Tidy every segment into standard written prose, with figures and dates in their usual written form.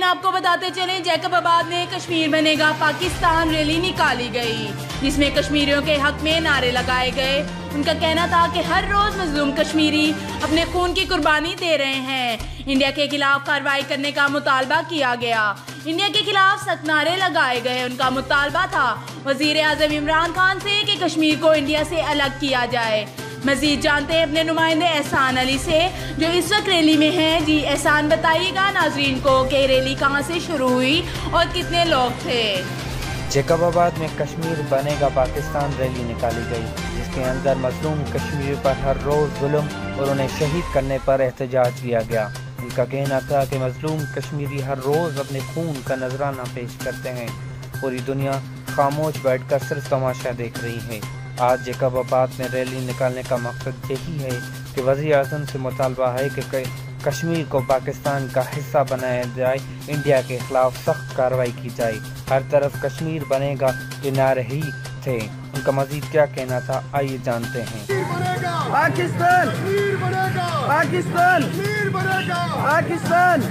آپ کو بتاتے چلیں جیکب آباد میں کشمیر بنے گا پاکستان ریلی نکالی گئی، جس میں کشمیریوں کے حق میں نعرے لگائے گئے۔ ان کا کہنا تھا کہ ہر روز مظلوم کشمیری اپنے خون کی قربانی دے رہے ہیں۔ انڈیا کے خلاف کارروائی کرنے کا مطالبہ کیا گیا، انڈیا کے خلاف سخت نعرے لگائے گئے۔ ان کا مطالبہ تھا وزیر اعظم عمران خان سے کہ کشمیر کو انڈیا سے الگ کیا جائے۔ مزید جانتے ہیں اپنے نمائندے احسان علی سے جو اس وقت ریلی میں ہیں۔ جی احسان، بتائیے گا ناظرین کو کہ ریلی کہاں سے شروع ہوئی اور کتنے لوگ تھے؟ جیکب آباد میں کشمیر بنے گا پاکستان ریلی نکالی گئی، جس کے اندر مظلوم کشمیر پر ہر روز ظلم اور انہیں شہید کرنے پر احتجاج کیا گیا۔ ان کا کہنا تھا کہ مظلوم کشمیری ہر روز اپنے خون کا نذرانہ پیش کرتے ہیں، پوری دنیا خاموش بیٹھ کر صرف تماشا دیکھ رہی ہے۔ آج جیکب آباد میں ریلی نکالنے کا مقصد یہی ہے کہ وزیر اعظم سے مطالبہ ہے کہ کشمیر کو پاکستان کا حصہ بنایا جائے، انڈیا کے خلاف سخت کارروائی کی جائے۔ ہر طرف کشمیر بنے گا کے نعرے ہی تھے۔ ان کا مزید کیا کہنا تھا، آئیے جانتے ہیں۔ پاکستان پاکستان پاکستان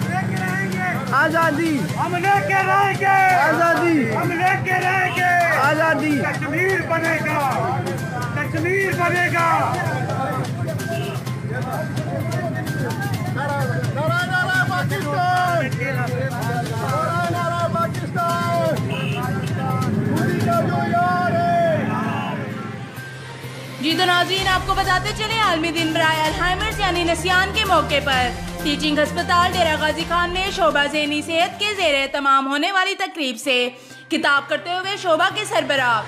آزادی ہم لے کے رہیں گے، آزادی ہم لے کے رہیں گے، آزادی کشمیر بنے گا، کشمیر بنے گا۔ نعرہ پاکستان، نعرہ پاکستان، مودی کا جو یار ہے۔ جی تو ناظرین، آپ کو بتاتے چلیں عالمی دن برائے الزائمر یعنی نسیان کے موقع پر ٹیچنگ ہسپتال ڈیرہ غازی خان میں شعبہ ذہنی صحت کے زیر اہتمام ہونے والی تقریب سے خطاب کرتے ہوئے شعبہ کے سربراہ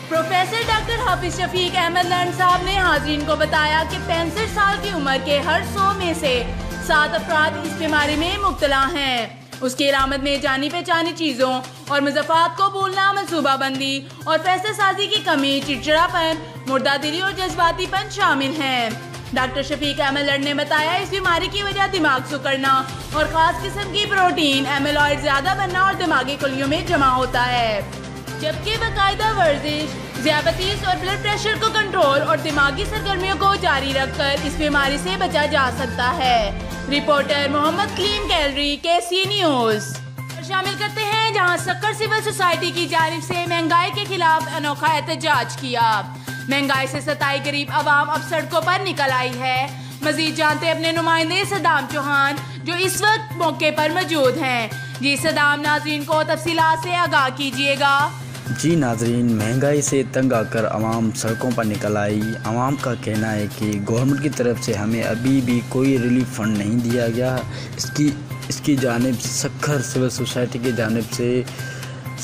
پروفیسر ڈاکٹر حافظ شفیق احمد لرن صاحب نے حاضرین کو بتایا کہ 65 سال کی عمر کے ہر 100 میں سے 7 افراد اس بیماری میں مبتلا ہیں۔ اس کی علامت میں جانی پہچانی چیزوں اور مضافات کو بھولنا، منصوبہ بندی اور فیصلہ سازی کی کمی، چڑچڑاپن، مردہ دلی اور جذباتی پن شامل ہیں۔ ڈاکٹر شفیق احمد لرن نے بتایا اس بیماری کی وجہ دماغ سکڑنا اور خاص قسم کی پروٹین ایمیلوئڈ زیادہ بننا اور دماغی کلیوں میں جمع ہوتا ہے، جبکہ باقاعدہ ورزش، ذیابیطس اور بلڈ پریشر کو کنٹرول اور دماغی سرگرمیوں کو جاری رکھ کر اس بیماری سے بچا جا سکتا ہے۔ رپورٹر محمد کلیم کیلری، KC نیوز۔ شامل کرتے ہیں جہاں سکر سول سوسائٹی کی جانب سے مہنگائی کے خلاف انوکھا احتجاج کیا۔ مہنگائی سے ستائی غریب عوام اب سڑکوں پر نکل آئی ہے۔ مزید جانتے اپنے نمائندے صدام چوہان جو اس وقت موقع پر موجود ہیں۔ جی صدام، ناظرین کو تفصیلات سے آگاہ کیجیے گا۔ جی ناظرین، مہنگائی سے تنگ آ کر عوام سڑکوں پر نکل آئی۔ عوام کا کہنا ہے کہ گورنمنٹ کی طرف سے ہمیں ابھی بھی کوئی ریلیف فنڈ نہیں دیا گیا۔ اس کی جانب سکھر سول سوسائٹی کی جانب سے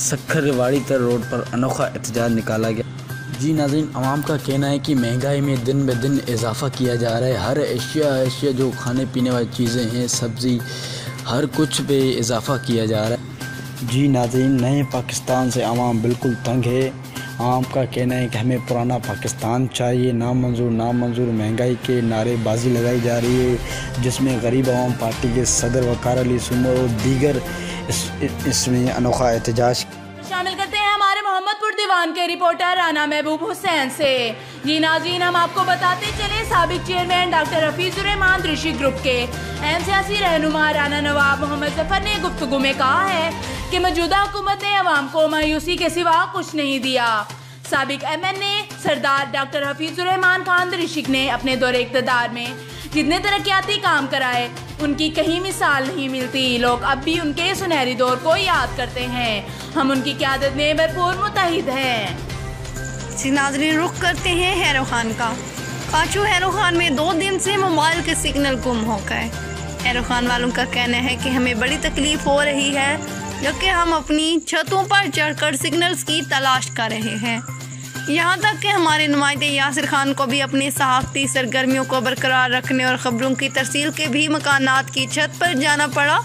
سکھر ریواڑی تر روڈ پر انوکھا احتجاج نکالا گیا۔ جی ناظرین، عوام کا کہنا ہے کہ مہنگائی میں دن بہ دن اضافہ کیا جا رہا ہے۔ ہر اشیاء جو کھانے پینے والی چیزیں ہیں، سبزی، ہر کچھ پہ اضافہ کیا جا رہا ہے۔ جی ناظرین، نئے پاکستان سے عوام بالکل تنگ ہے۔ عوام کا کہنا ہے کہ ہمیں پرانا پاکستان چاہیے، نامنظور نامنظور مہنگائی کے نعرے بازی لگائی جا رہی ہے، جس میں غریب عوام پارٹی کے صدر وقار علی سمر اور دیگر اس میں انوکھا احتجاج شامل کرتے ہیں ہمارے محمد پور دیوان کے رپورٹر رانا محبوب حسین سے۔ جی ناظرین، ہم آپ کو بتاتے چلیں سابق چیئرمین ڈاکٹر حفیظ الرحمان درشی گروپ کے اہم سیاسی رہنما رانا نواب محمد ظفر نے گفتگو میں کہا ہے کہ موجودہ حکومت نے عوام کو مایوسی کے سوا کچھ نہیں دیا۔ سابق MNA سردار ڈاکٹر حفیظ الرحمان خان درشک نے اپنے دور اقتدار میں جتنے ترقیاتی کام کرائے ان کی کہیں مثال نہیں ملتی۔ لوگ اب بھی ان کے سنہری دور کو یاد کرتے ہیں۔ ہم ان کی قیادت میں بھرپور متحد ہیں۔ ناظرین، رخ کرتے ہیں ہیرو خان کا۔ کاچو ہیرو خان میں 2 دن سے موبائل کے سگنل گم ہو گئے۔ ہیرو خان والوں کا کہنا ہے کہ ہمیں بڑی تکلیف ہو رہی ہے، جبکہ ہم اپنی چھتوں پر چڑھ کر سگنلز کی تلاش کر رہے ہیں۔ یہاں تک کہ ہمارے نمائندے یاسر خان کو بھی اپنی صحافتی سرگرمیوں کو برقرار رکھنے اور خبروں کی ترسیل کے بھی مکانات کی چھت پر جانا پڑا۔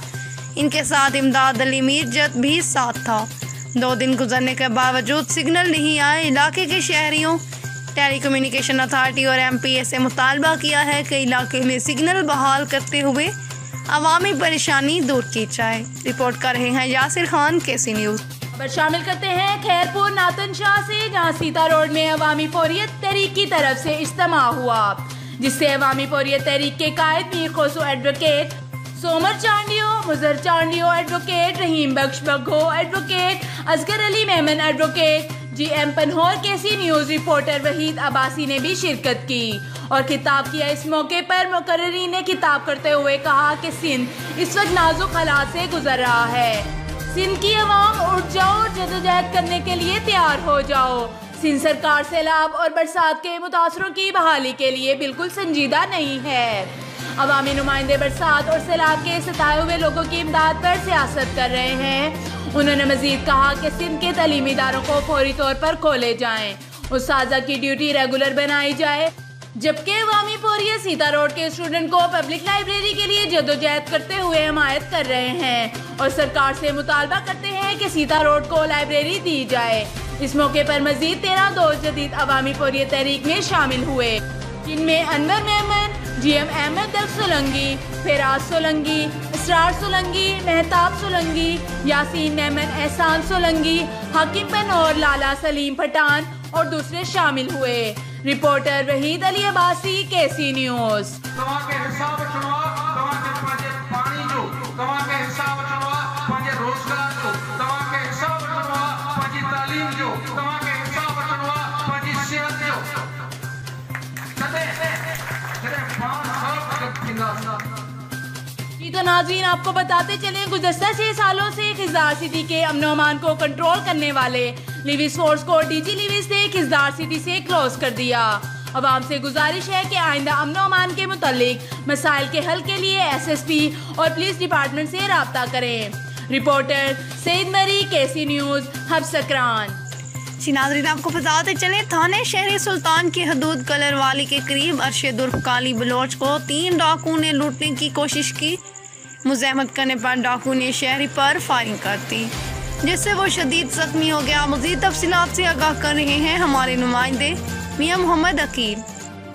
ان کے ساتھ امداد علی میر جت بھی ساتھ تھا۔ 2 دن گزرنے کے باوجود سگنل نہیں آئے۔ علاقے کے شہریوں ٹیلی کمیونیکیشن اتھارٹی اور MPA سے مطالبہ کیا ہے کہ علاقے میں سگنل بحال کرتے ہوئے عوامی پریشانی دور کی جائے۔ رپورٹ کر رہے ہیں یاسر خان، KC نیوز۔ خبر شامل کرتے ہیں خیرپور ناتن شاہ سے، جہاں سیتا روڈ میں عوامی فوریت تحریک کی طرف سے اجتماع ہوا، جس سے عوامی فوریت تحریک کے قائد Mir Khusro advocate Somar Chandio, Mujar Chandio advocate, Rahim Bakhsh Baggho advocate, Asghar Ali Memon advocate, GM Panhor, KC news reporter Waheed Abbasi ने भी शिरकत की और खिताब किया। इस मौके पर मुकर्रिरीन ने खिताब करते हुए कहा कि सिंध इस वक्त नाजुक हालात से गुजर रहा है। सिंध की अवाम उठ जाओ और जदोजहद करने के लिए तैयार हो जाओ। सिंध सरकार सैलाब और बरसात के मुतासरों की बहाली के लिए बिल्कुल संजीदा नहीं है। अवामी नुमाइंदे बरसात और सैलाब के सताए हुए लोगों की इमदाद पर सियासत कर रहे हैं। उन्होंने मजीद कहा कि सिंध के तालीमी इदारों को फौरी तौर पर खोले जाएं, उस्ताज़ा की ड्यूटी रेगुलर बनाई जाए, जबकि अवामी पोरिया सीता रोड के स्टूडेंट को पब्लिक लाइब्रेरी के लिए जदोजहद करते हुए हमायत कर रहे हैं और सरकार से मुतालबा करते हैं कि सीता रोड को लाइब्रेरी दी जाए। इस मौके पर मजीद 13 दोस्त जदीद अवामी पोरिया तहरीक में शामिल हुए, जिनमें अनवर मेमन, GM अहमद सोलंगी, फेराज सोलंगी, इसरार सोलंगी, मेहताब सोलंगी, यासीन नेमन, एहसान सोलंगी, हाकिम पनहोर, लाला सलीम पठान और दूसरे शामिल हुए। Reporter Waheed Ali Abbasi, KC news. तो नाज़रीन, आपको बताते चलें, गुज़श्ता 6 सालों से खिज़दार सिटी के अमन अमान को कंट्रोल करने वाले लिविस फोर्स को DG लिविस ने खिज़दार सिटी से क्लोज कर दिया। अवाम से गुजारिश है कि आइंदा अमन अमान के मुतालिक मसाइल के हल के लिए SSP और पुलिस डिपार्टमेंट से राब्ता करें। रिपोर्टर सईद मरी, KC न्यूज़, हब्सकरान। नाज़रीन, आपको बताते चले, थाने शहरी सुल्तान की हदूद कलरवाली के करीब अरशद उर्फ काली बलोच को 3 डाकुओं ने लूटने की कोशिश की। मुज़ाहमत करने पर डाकू ने शहरी पर फायरिंग कर दी, जिससे वो शदीद जख्मी हो गया। मज़ीद तफसीलात से आगाह कर रहे हैं हमारे नुमाइंदे मियां मोहम्मद अकीब।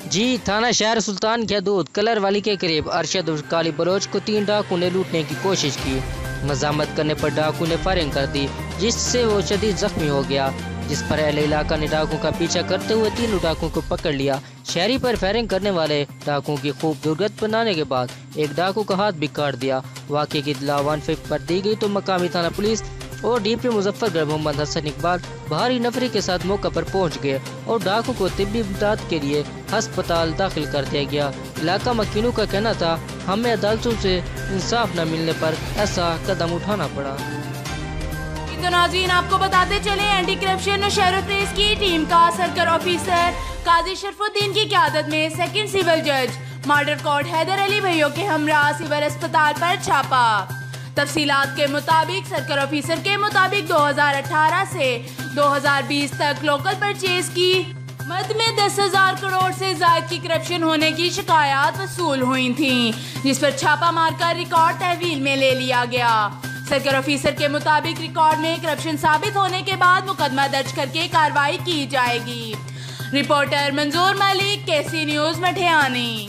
जी, थाना शहर सुल्तान की हदूद कलरवाली के करीब अरशद उर्फ काली बलोच को 3 डाकू ने लूटने की कोशिश की। मज़ाहमत करने पर डाकू ने फायरिंग कर दी, जिससे वो शदीद जख्मी हो गया, जिस पर अहले इलाका ने डाकुओं का पीछा करते हुए 3 डाकुओं को पकड़ लिया। शहरी पर फायरिंग करने वाले डाकुओं की खूब दुर्गत बनाने के बाद एक डाकू का हाथ भी काट दिया। वाक़े की इत्तला 150 पर दी गई तो मकामी थाना पुलिस और DP मुजफ्फरगढ़ मोहम्मद हसन इकबाल भारी नफरी के साथ मौके पर पहुंच गए और डाकू को तिब्बी इमदाद के लिए अस्पताल दाखिल कर दिया गया। इलाका मकीनों का कहना था, हमें अदालतों से इंसाफ न मिलने पर ऐसा कदम उठाना पड़ा। तो नाज़रीन, आपको बताते चले, एंटी करप्शन और शहर प्रेस की टीम का सर्कल ऑफिसर काजी शरफुद्दीन की क़यादत में सेकंड सिविल जज मर्डर कोर्ट हैदर अली भैया के हमरा सिविल अस्पताल पर छापा। तफसीलात के मुताबिक सर्कल ऑफिसर के मुताबिक 2018 से 2020 तक लोकल परचेज की मद में 10,000 करोड़ से ज़ायद की करप्शन होने की शिकायत वसूल हुई थी, जिस पर छापा मारकर रिकॉर्ड तहवील में ले लिया गया। सर्कल ऑफिसर के मुताबिक रिकॉर्ड में करप्शन साबित होने के बाद मुकदमा दर्ज करके कार्रवाई की जाएगी। रिपोर्टर मंजूर मलिक, KC न्यूज़, मठियानी।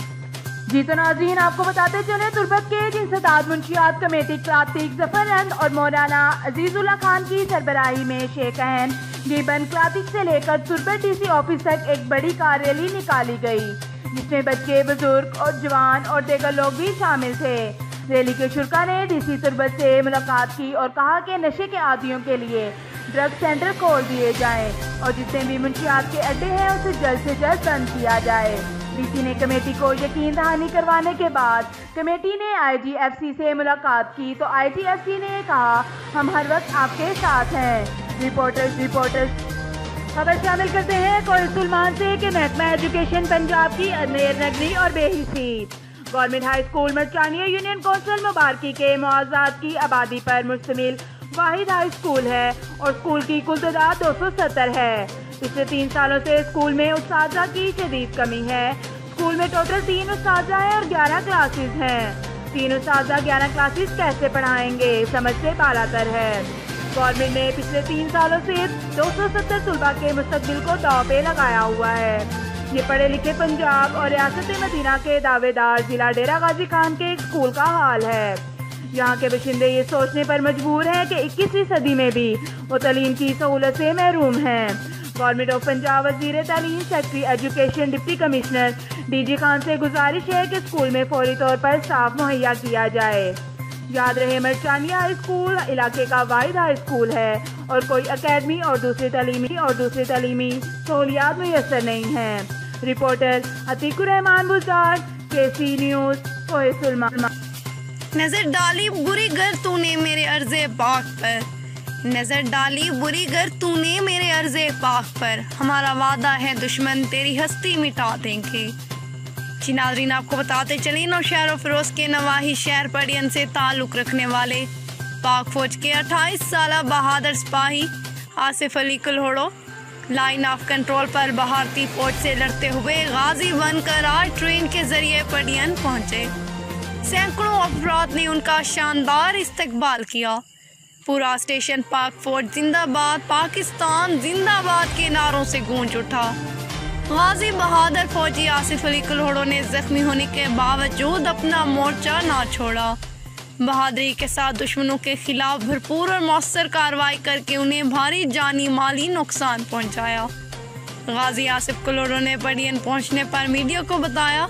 जी तो नाज़रीन, आपको बताते चले, तुर्बत के जिनसदाद मुंशियात कमेटी क्लातिक जफरनंद और मौलाना अजीजुल्लाह खान की सरबराही में शेख अहन जीबन क्लातिक से लेकर तुर्बत DC ऑफिस तक एक बड़ी कार रैली निकाली गई, जिसमें बच्चे, बुजुर्ग और जवान और दीगर लोग भी शामिल थे। रैली के शुरा ने DC तुर्बत से मुलाकात की और कहा कि नशे के आदियों के लिए ड्रग सेंटर खोल दिए जाएं और जितने भी मुंशियात के अड्डे हैं उसे जल्द से जल्द बंद किया जाए। DC ने कमेटी को यकीन दहानी करवाने के बाद कमेटी ने IGFC से मुलाकात की तो IGFC ने कहा, हम हर वक्त आपके साथ हैं। रिपोर्टर्स खबर शामिल करते हैं कोई सुलमान से कि महकमा एजुकेशन पंजाब की अनेर नगरी और बेहिसी government high school Marchania union council Mubaraki के मुआवजात की आबादी पर मुश्तमिल वाहिद हाई स्कूल है और स्कूल की कुल तादाद 270 है। पिछले 3 सालों से स्कूल में उस्ताजा की शदीद कमी है। स्कूल में टोटल 3 उस्ताजा हैं और 11 क्लासेस हैं। 3 उस्ताजा 11 क्लासेस कैसे पढ़ाएंगे, समझ से बालातर है। गवर्नमेंट ने पिछले 3 सालों से 270 तलबा के मुस्तकबिल को दांव पे लगाया हुआ है। ये पढ़े लिखे पंजाब और रियासत मदीना के दावेदार जिला डेरा गाजी खान के एक स्कूल का हाल है। यहाँ के बशिंदे ये सोचने पर मजबूर हैं कि 21वीं सदी में भी वो तालीम की सहूलत से महरूम हैं। गवर्नमेंट ऑफ पंजाब वज़ीर तालीम secretary education deputy commissioner DG Khan से गुजारिश है कि स्कूल में फौरी तौर पर स्टाफ मुहैया किया जाए। याद रहे मरचानिया हाई स्कूल इलाके का वाहिद हाई स्कूल है और कोई अकेडमी और दूसरी तालीमी सहूलियात मुयसर नहीं है। Reporter Atiqur Rahman Buzdar, KC news, कोहे सुलमान। नजर डाली बुरी गर तूने मेरे अर्ज़े पाक पर, नजर डाली बुरी गर तूने मेरे अर्ज़े पाक पर, हमारा वादा है दुश्मन तेरी हस्ती मिटा देंगे। जी नाज़रीन, आपको बताते चले नौशहर और फिरोज के नवाही शहर पडियन से ताल्लुक़ रखने वाले पाक फौज के 28 साला बहादुर सिपाही Asif Ali Kulhoro line of control पर भारतीय फौज से लड़ते हुए गाजी बनकर आज ट्रेन के जरिए पडियन पहुंचे। सैकड़ों अफराद ने उनका शानदार इस्तकबाल किया। पूरा स्टेशन पाक फौज जिंदाबाद, पाकिस्तान जिंदाबाद के नारों से गूंज उठा। गाजी बहादुर फौजी आसिफ अली कुल्हड़ो ने जख्मी होने के बावजूद अपना मोर्चा ना छोड़ा। बहादुरी के साथ दुश्मनों के खिलाफ भरपूर और मौसर कार्रवाई करके उन्हें भारी जानी माली नुकसान पहुंचाया। गाजी आसिफ कुल्हड़ो ने पडियन पहुंचने पर मीडिया को बताया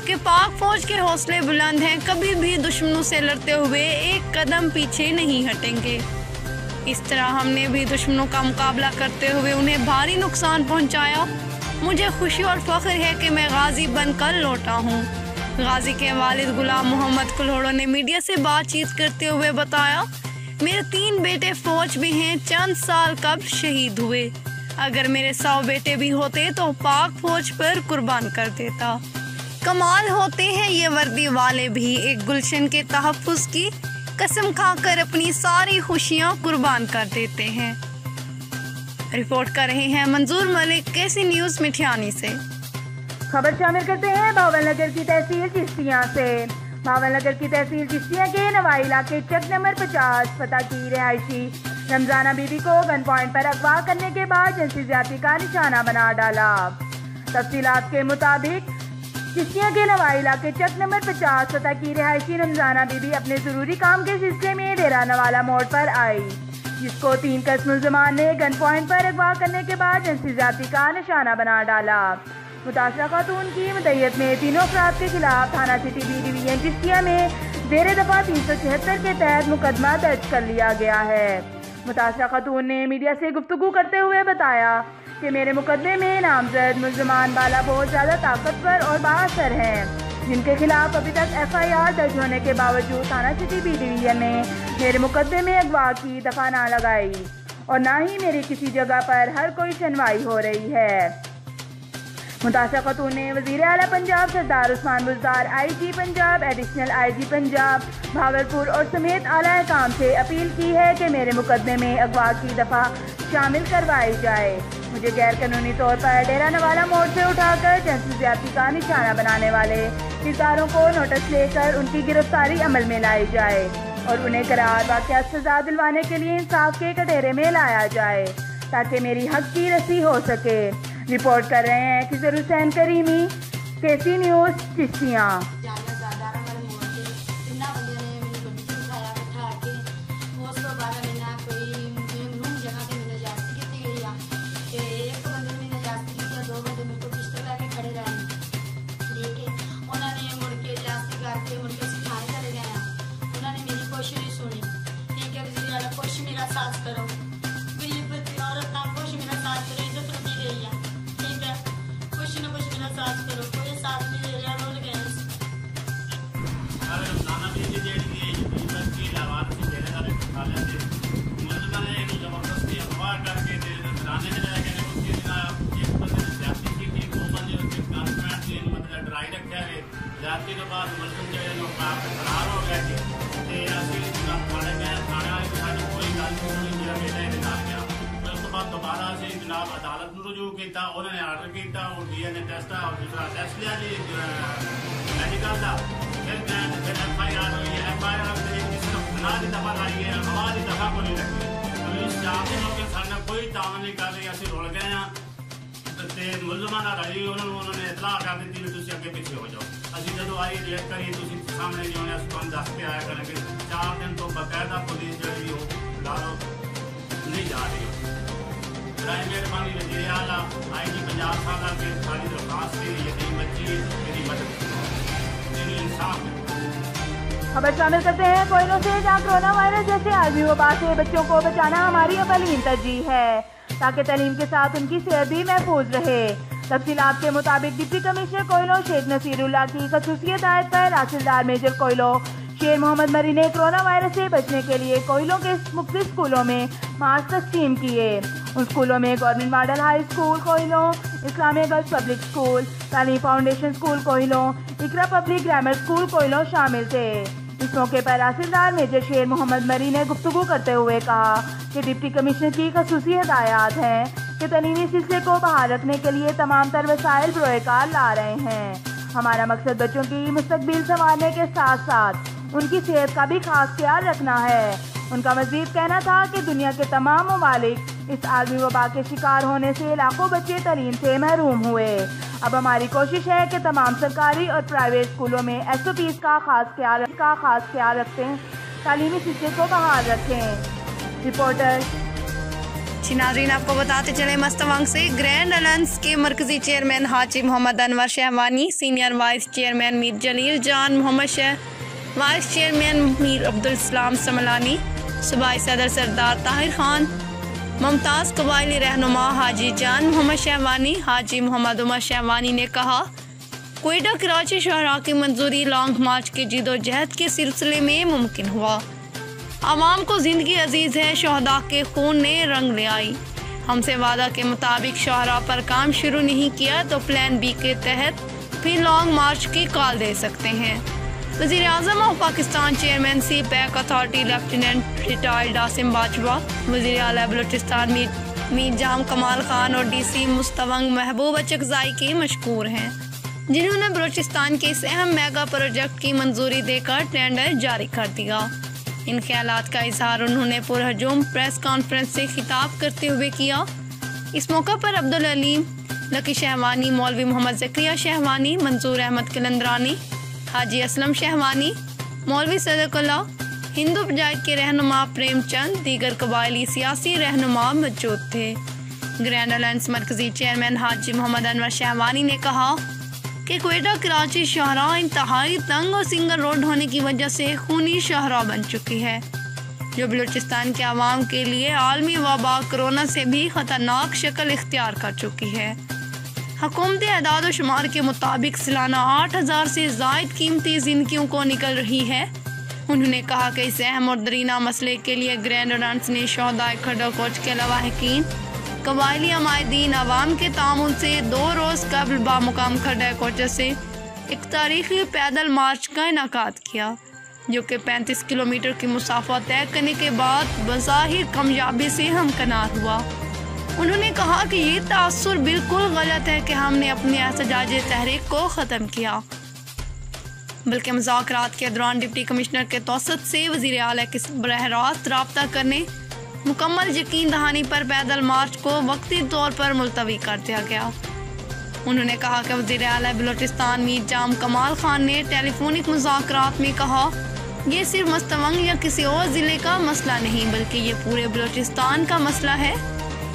कि पाक फौज के हौसले बुलंद हैं, कभी भी दुश्मनों से लड़ते हुए एक कदम पीछे नहीं हटेंगे। इस तरह हमने भी दुश्मनों का मुकाबला करते हुए उन्हें भारी नुकसान पहुंचाया। मुझे खुशी और फख्र है कि मैं गाजी बनकर लौटा हूँ। गाजी के वालिद गुलाम मोहम्मद कुल्हड़ो ने मीडिया से बातचीत करते हुए बताया, मेरे 3 बेटे फौज में हैं, चंद साल कब शहीद हुए। अगर मेरे 100 बेटे भी होते तो पाक फौज पर कुर्बान कर देता। कमाल होते हैं ये वर्दी वाले भी, एक गुलशन के तहफ़्फ़ुज़ की कसम खाकर अपनी सारी खुशियाँ कुर्बान कर देते हैं। रिपोर्ट कर रहे हैं मंजूर मलिक, KC न्यूज़ मिठियानी से। खबर शामिल करते हैं भावल नगर की तहसील चिश्तियाँ से। भावल नगर की तहसील चिश्तियाँ के नवाई इलाके चक नंबर 50 पता की रिहायशी रमजाना बीबी को गन पॉइंट पर अगवा करने के बाद जिनसी ज्यादती का निशाना बना डाला। तफसीलात के मुताबिक चिश्तियाँ के नवाई इलाके चक नंबर 50 पता की रिहायशी रमजाना बीबी अपने जरूरी काम के सिलसिले में डेरा नवाला मोड़ पर आई, जिसको 3 कस मुल्ज़िमान ने गन पॉइंट पर अगवा करने के बाद जिनसी ज्यादती का निशाना बना डाला। मुतासरा खातून की मदय्यत में तीनों अफराद के खिलाफ थाना सिटी बी डिवीजन चिश्तिया में जेर दफा 376 के तहत मुकदमा दर्ज कर लिया गया है। मुतासरा खातून ने मीडिया से गुफ्तगू करते हुए बताया कि मेरे मुकदमे में नामजद मुल्ज़िमान बाला बहुत ज़्यादा ताकतवर और बाअसर हैं, जिनके खिलाफ अभी तक FIR दर्ज होने के बावजूद थाना सिटी बी डिवीजन ने मेरे मुकदमे में अगवा की दफा ना लगाई और ना ही मेरी किसी जगह पर हर कोई सुनवाई हो रही है। मुतासरा खातून ने वज़ीर आला Punjab Sardar Usman Buzdar, IG Punjab, additional IG Punjab Bahawalpur और समेत आला अहकाम से अपील की है कि मेरे मुकदमे में अगवा की दफ़ा शामिल करवाई जाए। मुझे गैर कानूनी तौर पर डेरा नवाला मोड़ से उठाकर जिनसी ज्यादती का निशाना बनाने वाले किरदारों को नोटिस लेकर उनकी गिरफ्तारी अमल में लाई जाए और उन्हें करार वाक़यात सजा दिलवाने के लिए इंसाफ के कटहरे में लाया जाए ताकि मेरी हक की रसी हो सके। रिपोर्ट कर रहे हैं खिजर हुसैन करीमी, KC न्यूज़ चिश्तियाँ। जाति के बाद मुल्क जो लोग फरार हो गए थे थाने गए, थाने वाले के साथ कोई गल नहीं, मेरा बेटा निकाल गया। फिर उसके बाद दोबारा से जनाब अदालत में रुजू किया, उन्होंने आर्डर किया और DNA टेस्ट और दूसरा टेस्ट लिया जी मेडिकल का। फिर FIR हुई, FIR सिर्फ गुनाह की दफा लाई है, गवाह की दफा को नहीं रखी। पुलिस 4 दिनों के सामने कोई तावन नहीं कर रही, असं रुल गए हैं। मुलजमान रही उन्होंने इतला कर दी भी तुम अगे पिछे हो जाओ। अभी जो आई रेट करी सामने जो है दस के आया करेंगे। 4 दिन तो बकायदा पुलिस जी ला लो नहीं जा रही। برائے مہربانی وزیر اعلیٰ IG پنجاب صاحب کے ساری درخواست ہے یتیم بچی میری مدد میری انصاف خبر شامل کرتے ہیں کوئلوں سے، جہاں کرونا وائرس جیسے عالمی وبا سے بچوں کو بچانا ہماری اولین ترجیح ہے تاکہ تعلیم کے ساتھ ان کی صحت بھی محفوظ رہے۔ تفصیلات کے مطابق ڈپٹی کمشنر کوئلوں شیخ نصیر اللہ کی خصوصی ہدایت پر تحصیلدار میجر کوئلوں شیر محمد مری نے کرونا وائرس سے بچنے کے لیے کوئلوں کے مختلف اسکولوں میں ماسک تقسیم کیے۔ ان اسکولوں میں گورنمنٹ ماڈل ہائی اسکول کوئلوں، اسلامیہ گرلز پبلک اسکول، تعلیم فاؤنڈیشن اسکول کوئلوں، اقرا پبلک گرامر اسکول کوئلوں شامل تھے۔ اس موقع پر تحصیلدار میجر شیر محمد مری نے گفتگو کرتے ہوئے کہا کہ ڈپٹی کمشنر کی خصوصی ہدایات ہیں کہ تعلیمی سلسلے کو بحال رکھنے کے لیے تمام تر وسائل بروئے کار لا رہے ہیں۔ ہمارا مقصد بچوں کی مستقبل سنوارنے کے ساتھ ساتھ ان کی صحت کا بھی خاص خیال رکھنا ہے۔ ان کا مزید کہنا تھا کہ دنیا کے تمام ممالک اس عالمی وبا کے شکار ہونے سے لاکھوں بچے تعلیم سے محروم ہوئے۔ اب ہماری کوشش ہے کہ تمام سرکاری اور پرائیویٹ اسکولوں میں SOPs کا خاص خیال رکھتے ہیں، تعلیمی سلسلے کو بحال رکھیں۔ رپورٹر ناظرین، آپ کو بتاتے چلے مستونگ سے گرینڈ الائنس کے مرکزی چیئرمین حاجی Muhammad Anwar شہوانی، senior vice chairman میر جلیل جان محمد وائس چیئرمین میر عبدالسلام سملانی، صوبائی صدر سردار طاہر خان، ممتاز قبائلی رہنما حاجی جان محمد شہوانی، حاجی محمد عمر شہوانی نے کہا کوئٹہ کراچی شاہراہ کی منظوری لانگ مارچ کے جد و جہد کے سلسلے میں ممکن ہوا۔ عوام کو زندگی عزیز ہے، شہداء کے خون نے رنگ لے آئی۔ ہم سے وعدہ کے مطابق شاہراہ پر کام شروع نہیں کیا تو پلان B کے تحت پھر لانگ مارچ کی کال دے سکتے ہیں۔ وزیر اعظم of Pakistan chairman CPEC authority lieutenant retired Asim Bajwa, وزیر اعلیٰ بلوچستان میر جام کمال خان اور DC مستونگ محبوب اچکزائی کے مشکور ہیں، جنہوں نے بلوچستان کے اس اہم میگا پروجیکٹ کی منظوری دے کر ٹینڈر جاری کر دیا۔ ان خیالات کا اظہار انہوں نے پرہجوم پریس کانفرنس سے خطاب کرتے ہوئے کیا۔ اس موقع پر عبدالعلیم لکی شہوانی، مولوی محمد زکریا شہوانی، منظور احمد قلندرانی، حاجی اسلم شہوانی، مولوی صدق اللہ، ہندو پنچایت کے رہنما پریم چند، دیگر قبائلی سیاسی رہنما موجود تھے۔ گرینڈ الائنس مرکزی چیئرمین حاجی محمد انور شہوانی نے کہا کہ کوئٹہ کراچی شاہراہ انتہائی تنگ اور سنگل روڈ ہونے کی وجہ سے خونی شاہراہ بن چکی ہے، جو بلوچستان کے عوام کے لیے عالمی وبا کرونا سے بھی خطرناک شکل اختیار کر چکی ہے۔ حکومتی اعداد و شمار کے مطابق سالانہ 8000 سے زائد قیمتی زندگیوں کو نکل رہی ہے۔ انہوں نے کہا کہ اس اہم اور درینہ مسئلے کے لیے گرینڈ الائنس نے شہدائے کھڈا کوچ کے لواحقین، قبائلی عمائدین، عوام کے تعاون سے 2 روز قبل بامقام کھڈا کوچ سے ایک تاریخی پیدل مارچ کا انعقاد کیا، جو کہ 35 کلومیٹر کی مسافت طے کرنے کے بعد بظاہر کامیابی سے ہمکنار ہوا۔ انہوں نے کہا کہ یہ تاثر بالکل غلط ہے کہ ہم نے اپنی احتجاجی تحریک کو ختم کیا، بلکہ مذاکرات کے دوران ڈپٹی کمشنر کے توسط سے وزیر اعلیٰ کے براہ راست رابطہ کرنے، مکمل یقین دہانی پر پیدل مارچ کو وقتی طور پر ملتوی کر دیا گیا۔ انہوں نے کہا کہ وزیر اعلیٰ بلوچستان میر جام کمال خان نے ٹیلی فونک مذاکرات میں کہا یہ صرف مستونگ یا کسی اور ضلع کا مسئلہ نہیں بلکہ یہ پورے بلوچستان کا مسئلہ ہے۔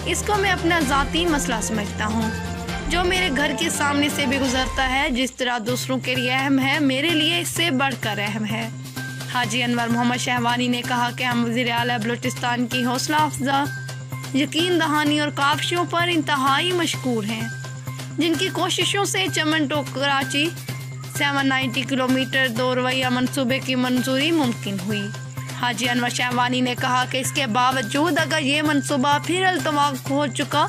اس کو میں اپنا ذاتی مسئلہ سمجھتا ہوں، جو میرے گھر کے سامنے سے بھی گزرتا ہے، جس طرح دوسروں کے لیے اہم ہے، میرے لیے اس سے بڑھ کر اہم ہے۔ حاجی انور محمد شہوانی نے کہا کہ ہم وزیر اعلیٰ بلوچستان کی حوصلہ افزا، یقین دہانی اور کاوشوں پر انتہائی مشکور ہیں، جن کی کوششوں سے چمن ٹو کراچی 790 کلومیٹر 2 رویہ منصوبے کی منظوری ممکن ہوئی۔ حاجی انور شہوانی نے کہا کہ اس کے باوجود اگر یہ منصوبہ پھر التواق ہو چکا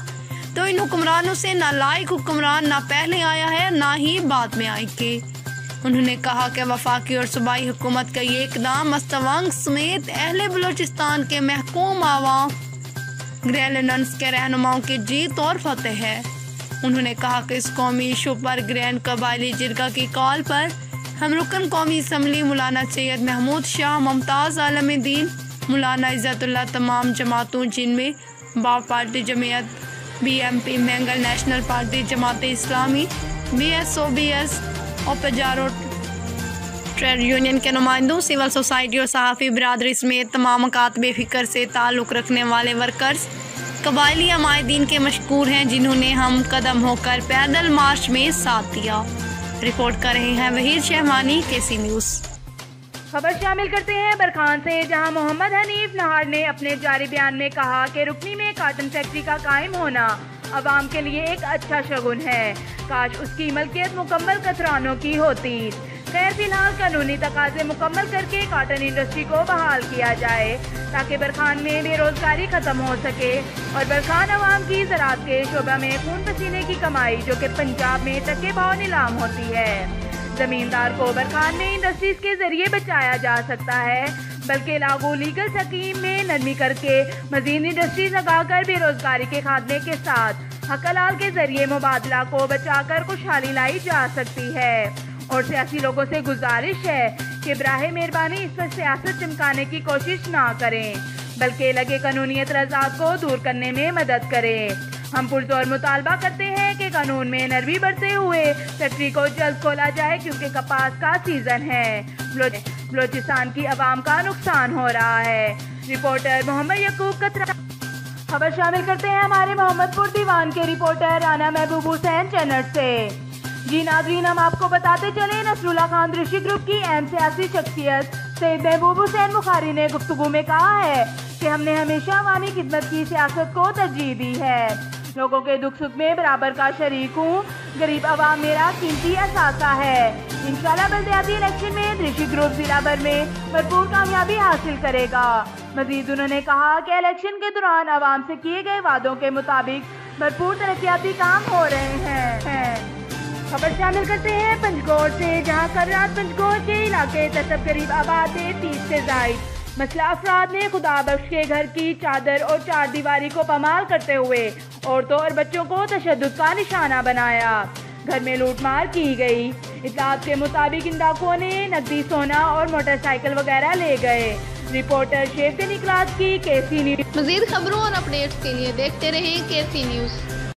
تو ان حکمرانوں سے نہ لائق حکمران نہ پہلے آیا ہے نہ ہی بعد میں آئے گے۔ انہوں نے کہا کہ وفاقی اور صوبائی حکومت کا یہ اقدام مستونگ سمیت اہل بلوچستان کے محکوم عوام، گرینڈ الائنس کے رہنماؤں کی جیت اور فتح ہے۔ انہوں نے کہا کہ اس قومی ایشو پر گرینڈ قبائلی جرگہ کی کال پر ہم رکن قومی اسمبلی مولانا سید محمود شاہ، ممتاز عالم دین مولانا عزت اللہ، تمام جماعتوں جن میں باپ پارٹی جمعیت، BMP Mengal, national party Jamaat Islami, BSOBS اور پجارو ٹریڈ یونین کے نمائندوں، سول سوسائٹی اور صحافی برادری سمیت تمام مکاتب فکر سے تعلق رکھنے والے ورکرز، कबायली अमायदीन के मशकूर हैं जिन्होंने हम कदम होकर पैदल मार्च में साथ दिया। रिपोर्ट कर रहे हैं वहीद शहमानी, केसी न्यूज़। खबर शामिल करते हैं बरखान से, जहां मोहम्मद हनीफ नहार ने अपने जारी बयान में कहा कि रुकनी में काटन फैक्ट्री का कायम होना अवाम के लिए एक अच्छा शगुन है। काश उसकी मलकियत मुकम्मल कतरानों की होती। खैर, फिलहाल कानूनी तकाजे मुकम्मल करके काटन इंडस्ट्री को बहाल किया जाए ताकि बरखान में बेरोजगारी खत्म हो सके और बरखान अवाम की ज़राअत के शोबा में खून पसीने की कमाई जो कि पंजाब में टके भाव नीलाम होती है, जमींदार को बरखान में इंडस्ट्रीज के जरिए बचाया जा सकता है, बल्कि लागू लीगल स्कीम में नरमी करके मजीद इंडस्ट्रीज लगाकर बेरोजगारी के खात्मे के साथ हक हलाल के जरिए मुबादला को बचाकर खुशहाली लाई जा सकती है। और सियासी लोगों से गुजारिश है कि बराहे मेहरबानी इस पर सियासत चमकाने की कोशिश ना करें, बल्कि लगे कानूनी एतराज़ात को दूर करने में मदद करें। हम पुरजोर मुतालबा करते हैं कि कानून में नरमी बढ़ते हुए फैक्ट्री को जल्द खोला जाए क्योंकि कपास का सीजन है। बलोचिस्तान की आवाम का नुकसान हो रहा है। रिपोर्टर मोहम्मद यकूब कतरा। खबर शामिल करते हैं हमारे मोहम्मदपुर दीवान के रिपोर्टर राना महबूब हुसैन चैनल से। जी नाज़रीन, हम आपको बताते चले, नसरुल्लाह खान दृष्टि ग्रुप की अहम सियासी शख्सियत सैयद महबूब हुसैन बुखारी ने गुफ्तगू में कहा है कि हमने हमेशा अवामी खिदमत की सियासत को तरजीह दी है। लोगों के दुख सुख में बराबर का शरीक हूँ। गरीब अवाम मेरा कीमती असासा है। इंशाल्लाह बल्दियाती इलेक्शन में दृष्टि ग्रुप जिला भर में भरपूर कामयाबी हासिल करेगा। मजीद उन्होंने कहा कि इलेक्शन के दौरान अवाम से किए गए वादों के मुताबिक भरपूर तरक्याती काम हो रहे हैं। खबर शामिल करते हैं पंचगोड़ से, जहां कल रात पंचगोड़ के इलाके तसब करीब आबाद थे 30 से जायद मसला अफराद ने खुदा बख्श के घर की चादर और चार दीवारी को पमाल करते हुए औरतों और बच्चों को तशद्दुद का निशाना बनाया। घर में लूटमार की गई। इत्तलात के मुताबिक इन डाकुओं ने नकदी, सोना और मोटरसाइकिल वगैरह ले गए। रिपोर्टर शेख निकलात की, केसी न्यूज़। मज़ीद खबरों और अपडेट्स के लिए देखते रहें केसी न्यूज़।